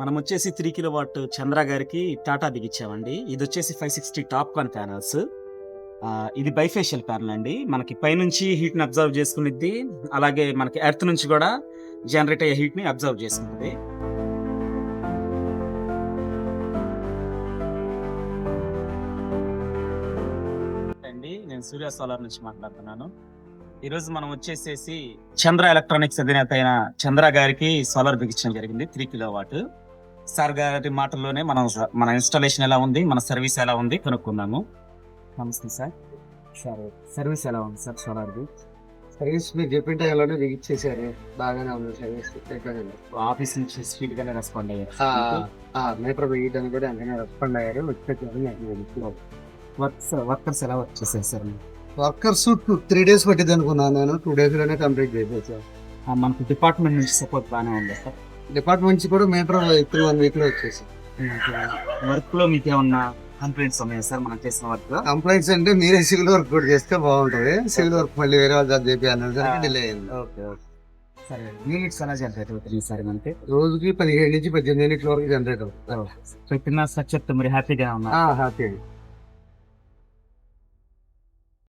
మనం వచ్చేసి 3 కిలోవాట్ చంద్ర గారికి టాటా దిగిచ్చామండి. ఇది వచ్చేసి 560 టాప్కాన్ ప్యానల్స్. ఇది బైఫేషియల్ ప్యానల్ అండి. మనకి పైనుంచి హీట్‌ని అబ్జర్వ్ చేసుకునిద్ది. అలాగే మనకి ఎర్త్ నుంచి కూడా జనరేట్ అయ్యే హీట్‌ని అబ్జర్వ్ చేసుకుంటది. అండి నేను సూర్య సోలార్ నుంచి మాట్లాడుతున్నాను. ఈరోజు మనం వచ్చేసేసి చంద్ర ఎలక్ట్రానిక్స్ అధినేత అయిన చంద్ర గారికి సోలార్ బిగించడం జరిగింది 3 కిలోవాట్. సార్ గారి మాటల్లోనే మన ఇన్స్టాలేషన్ ఎలా ఉంది, మన సర్వీస్ ఎలా ఉంది కనుక్కుందాము. నమస్తే సార్. సార్ సర్వీస్ ఎలా ఉంది సార్ సోలార్ది? సర్వీస్ మీరు చెప్పిన టైంలోనే ఇచ్చేసారు. బాగానే ఉంది సర్వీస్. ఆఫీస్ నుంచి స్పీడ్ గానే రెస్పాండ్ అయ్యారు. మీటర్ వేయడానికి కూడా ఎంతైనా రెస్పాండ్ అయ్యారు. వర్కర్స్ ఎలా వర్క్ చేశారు సార్? వర్కర్స్ 3 days పట్టింది అనుకున్నాను నేను. 2 days లోనే కంప్లీట్ చేసేసాను. మనకు డిపార్ట్మెంట్ నుంచి సపోర్ట్ బాగానే ఉంది సార్. డిపార్ట్మెంట్ నుంచి కూడా మీటర్ 1 week లో వచ్చేసి. వర్క్ లో మీకు ఏమన్నా కంప్లైంట్స్ ఉన్నాయా సార్ మనం చేసిన వర్క్? కంప్లైంట్స్ అంటే మీరే సివిల్ వర్క్ కూడా చేస్తే బాగుంటుంది. సివిల్ వర్క్ మళ్ళీ వేరే వాళ్ళు చెప్పి అనేది డిలే అయింది. ఓకే ఓకే సరే. యూనిట్స్ ఎలా జనరేట్ అవుతుంది సార్ మనకి? రోజుకి 17 నుంచి 18 యూనిట్ల వరకు జనరేట్ అవుతుంది. సో చిన్న స్ట్రక్చర్ తో మీరు హ్యాపీగా ఉన్నా? హ్యాపీ.